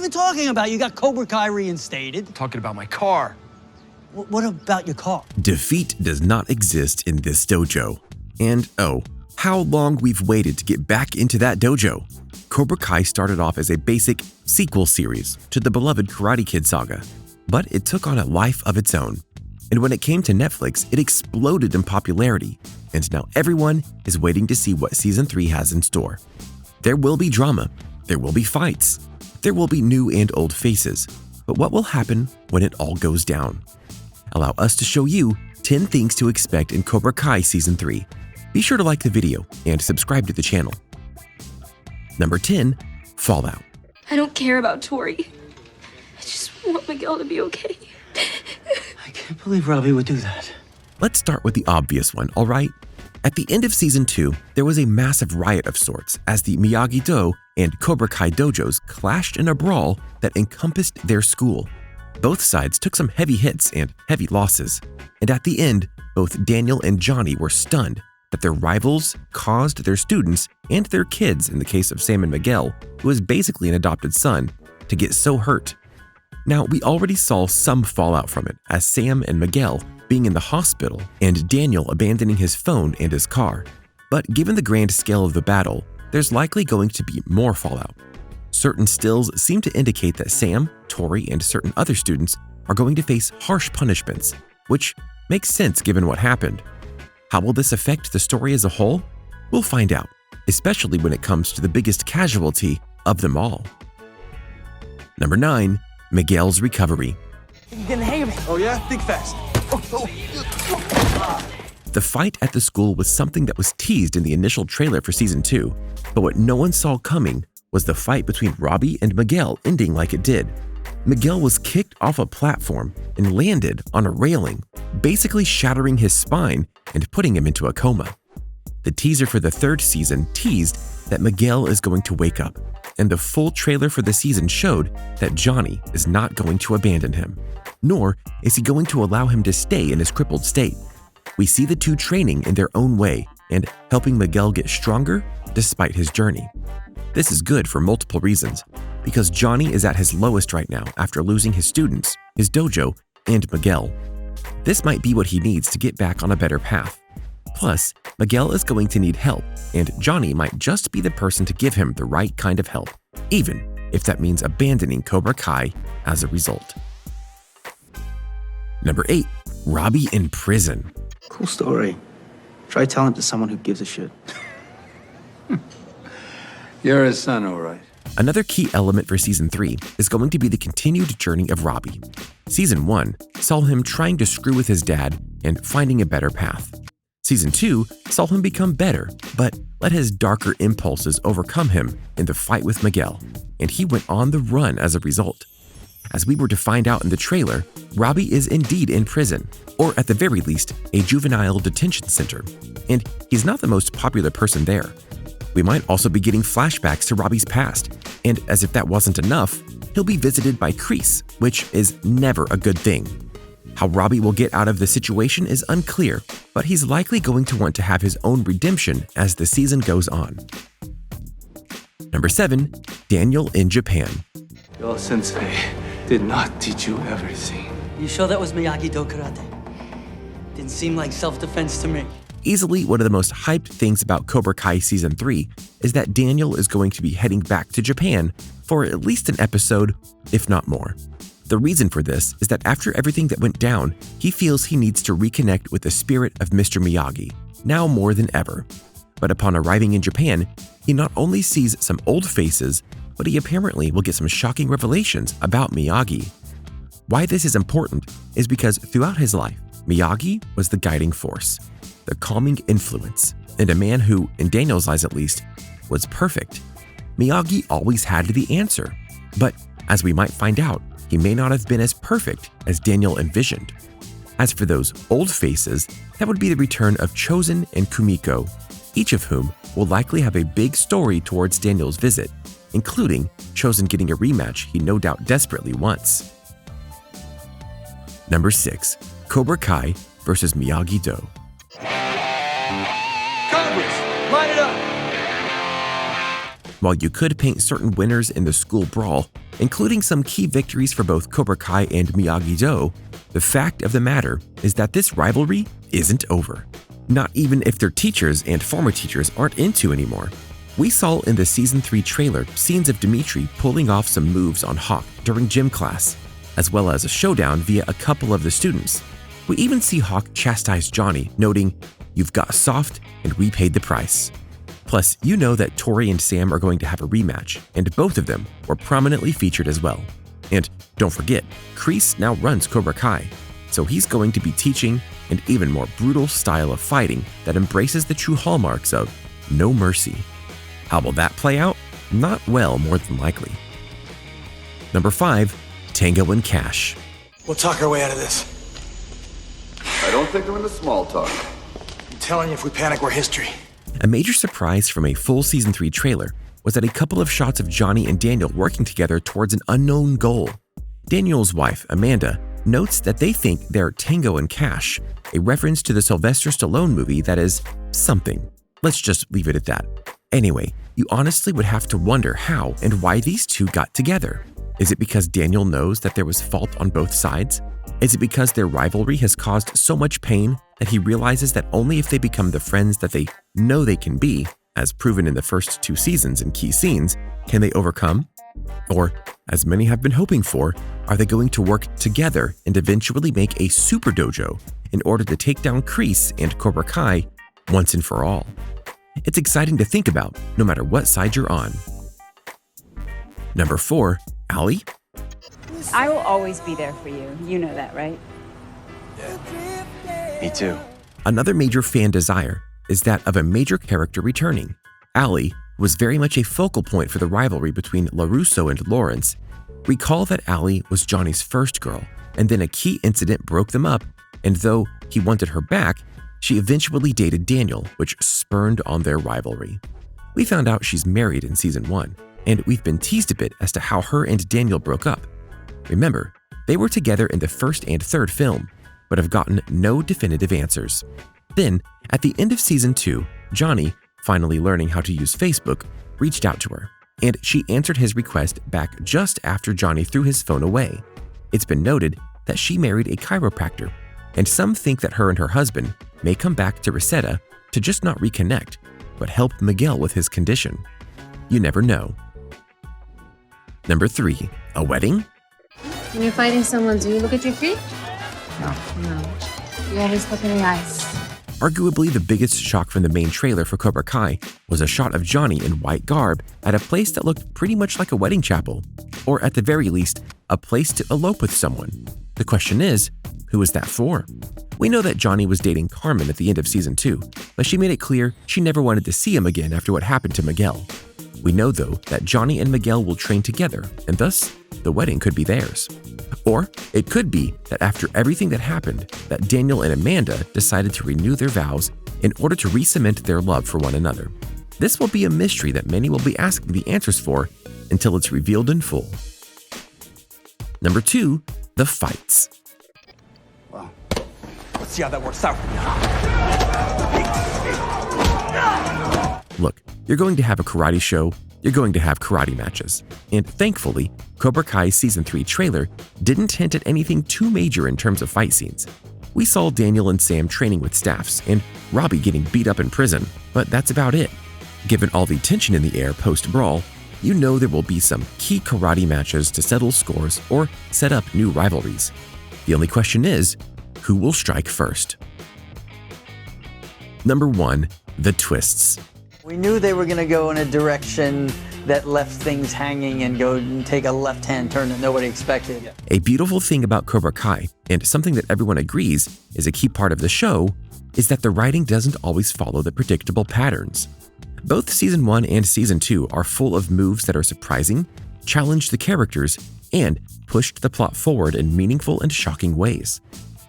even talking about? You got Cobra Kai reinstated. Talking about my car. What about your car? Defeat does not exist in this dojo. And oh, how long we've waited to get back into that dojo. Cobra Kai started off as a basic sequel series to the beloved Karate Kid saga, but it took on a life of its own. And when it came to Netflix, it exploded in popularity, and now everyone is waiting to see what Season 3 has in store. There will be drama, there will be fights, there will be new and old faces, but what will happen when it all goes down? Allow us to show you 10 things to expect in Cobra Kai Season 3. Be sure to like the video and subscribe to the channel. Number 10, Fallout. I don't care about Tori. I just want Miguel to be okay. I can't believe Robbie would do that. Let's start with the obvious one, all right? At the end of Season 2, there was a massive riot of sorts as the Miyagi-Do and Cobra Kai dojos clashed in a brawl that encompassed their school. Both sides took some heavy hits and heavy losses, and at the end, both Daniel and Johnny were stunned that their rivals caused their students and their kids, in the case of Sam and Miguel, who was basically an adopted son, to get so hurt. Now, we already saw some fallout from it, as Sam and Miguel being in the hospital and Daniel abandoning his phone and his car. But given the grand scale of the battle, there's likely going to be more fallout. Certain stills seem to indicate that Sam, Tori, and certain other students are going to face harsh punishments, which makes sense given what happened. How will this affect the story as a whole? We'll find out, especially when it comes to the biggest casualty of them all. Number 9, Miguel's recovery. You're getting the hang of it. Oh yeah? Think fast. The fight at the school was something that was teased in the initial trailer for Season 2, but what no one saw coming was the fight between Robbie and Miguel ending like it did. Miguel was kicked off a platform and landed on a railing, basically shattering his spine and putting him into a coma. The teaser for the 3rd season teased that Miguel is going to wake up, and the full trailer for the season showed that Johnny is not going to abandon him, nor is he going to allow him to stay in his crippled state. We see the two training in their own way and helping Miguel get stronger despite his journey. This is good for multiple reasons, because Johnny is at his lowest right now after losing his students, his dojo, and Miguel. This might be what he needs to get back on a better path. Plus, Miguel is going to need help, and Johnny might just be the person to give him the right kind of help, even if that means abandoning Cobra Kai as a result. Number 8, Robbie in prison. Cool story. Try telling it to someone who gives a shit. You're his son, all right. Another key element for Season 3 is going to be the continued journey of Robbie. Season 1 saw him trying to screw with his dad and finding a better path. Season 2 saw him become better, but let his darker impulses overcome him in the fight with Miguel, and he went on the run as a result. As we were to find out in the trailer, Robbie is indeed in prison, or at the very least, a juvenile detention center, and he's not the most popular person there. We might also be getting flashbacks to Robbie's past, and as if that wasn't enough, he'll be visited by Kreese, which is never a good thing. How Robbie will get out of the situation is unclear, but he's likely going to want to have his own redemption as the season goes on. Number 7, Daniel in Japan. Your sensei did not teach you everything. You sure that was Miyagi-Do karate? Didn't seem like self-defense to me. Easily one of the most hyped things about Cobra Kai Season 3 is that Daniel is going to be heading back to Japan for at least an episode, if not more. The reason for this is that after everything that went down, he feels he needs to reconnect with the spirit of Mr. Miyagi, now more than ever. But upon arriving in Japan, he not only sees some old faces, but he apparently will get some shocking revelations about Miyagi. Why this is important is because throughout his life, Miyagi was the guiding force, the calming influence, and a man who, in Daniel's eyes at least, was perfect. Miyagi always had the answer, but as we might find out, he may not have been as perfect as Daniel envisioned. As for those old faces, that would be the return of Chosen and Kumiko, each of whom will likely have a big story towards Daniel's visit, including Chosen getting a rematch he no doubt desperately wants. Number 6, Cobra Kai versus Miyagi-Do. Congress, line it up! While you could paint certain winners in the school brawl, including some key victories for both Cobra Kai and Miyagi-Do, the fact of the matter is that this rivalry isn't over. Not even if their teachers and former teachers aren't into anymore. We saw in the Season 3 trailer scenes of Dimitri pulling off some moves on Hawk during gym class, as well as a showdown via a couple of the students. We even see Hawk chastise Johnny, noting, "You've got soft and we paid the price." Plus, you know that Tori and Sam are going to have a rematch, and both of them were prominently featured as well. And don't forget, Kreese now runs Cobra Kai, so he's going to be teaching an even more brutal style of fighting that embraces the true hallmarks of no mercy. How will that play out? Not well, more than likely. Number 5, Tango and Cash. We'll talk our way out of this. I don't think I'm into small talk. I'm telling you, if we panic, we're history. A major surprise from a full Season 3 trailer was that a couple of shots of Johnny and Daniel working together towards an unknown goal. Daniel's wife, Amanda, notes that they think they're Tango and Cash, a reference to the Sylvester Stallone movie that is something. Let's just leave it at that. Anyway, you honestly would have to wonder how and why these two got together. Is it because Daniel knows that there was fault on both sides? Is it because their rivalry has caused so much pain that he realizes that only if they become the friends that they know they can be, as proven in the first 2 seasons and key scenes, can they overcome? Or, as many have been hoping for, are they going to work together and eventually make a super dojo in order to take down Kreese and Cobra Kai once and for all? It's exciting to think about, no matter what side you're on. Number 4, Allie. I will always be there for you. You know that, right? Me too. Another major fan desire is that of a major character returning. Allie was very much a focal point for the rivalry between LaRusso and Lawrence. Recall that Allie was Johnny's first girl, and then a key incident broke them up, and though he wanted her back, she eventually dated Daniel, which spurned on their rivalry. We found out she's married in Season 1, and we've been teased a bit as to how her and Daniel broke up. Remember, they were together in the first and third film, but have gotten no definitive answers. Then, at the end of Season 2, Johnny, finally learning how to use Facebook, reached out to her, and she answered his request back just after Johnny threw his phone away. It's been noted that she married a chiropractor, and some think that her and her husband may come back to Reseda to just not reconnect, but help Miguel with his condition. You never know. Number 3, a wedding? When you're fighting someone, do you look at your feet? No. You always look in the eyes. Arguably the biggest shock from the main trailer for Cobra Kai was a shot of Johnny in white garb at a place that looked pretty much like a wedding chapel, or at the very least, a place to elope with someone. The question is, who is that for? We know that Johnny was dating Carmen at the end of Season 2, but she made it clear she never wanted to see him again after what happened to Miguel. We know, though, that Johnny and Miguel will train together, and thus, the wedding could be theirs. Or it could be that after everything that happened, that Daniel and Amanda decided to renew their vows in order to re-cement their love for one another. This will be a mystery that many will be asking the answers for until it's revealed in full. Number 2, the fights. Well, let's see how that works out. Look, you're going to have a karate show, you're going to have karate matches. And thankfully, Cobra Kai Season 3 trailer didn't hint at anything too major in terms of fight scenes. We saw Daniel and Sam training with staffs and Robbie getting beat up in prison, but that's about it. Given all the tension in the air post-brawl, you know there will be some key karate matches to settle scores or set up new rivalries. The only question is, who will strike first? Number 1, the twists. We knew they were going to go in a direction that left things hanging and go and take a left-hand turn that nobody expected. A beautiful thing about Cobra Kai, and something that everyone agrees is a key part of the show, is that the writing doesn't always follow the predictable patterns. Both Season 1 and Season 2 are full of moves that are surprising, challenge the characters, and pushed the plot forward in meaningful and shocking ways.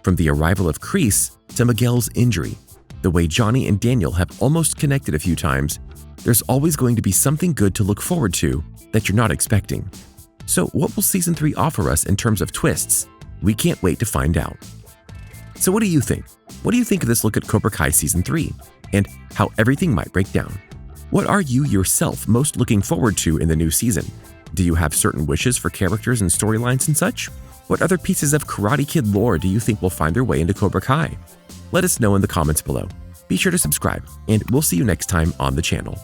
From the arrival of Kreese to Miguel's injury, the way Johnny and Daniel have almost connected a few times, there's always going to be something good to look forward to that you're not expecting. So what will Season 3 offer us in terms of twists? We can't wait to find out. So what do you think? What do you think of this look at Cobra Kai Season 3 and how everything might break down? What are you yourself most looking forward to in the new season? Do you have certain wishes for characters and storylines and such? What other pieces of Karate Kid lore do you think will find their way into Cobra Kai? Let us know in the comments below. Be sure to subscribe, and we'll see you next time on the channel.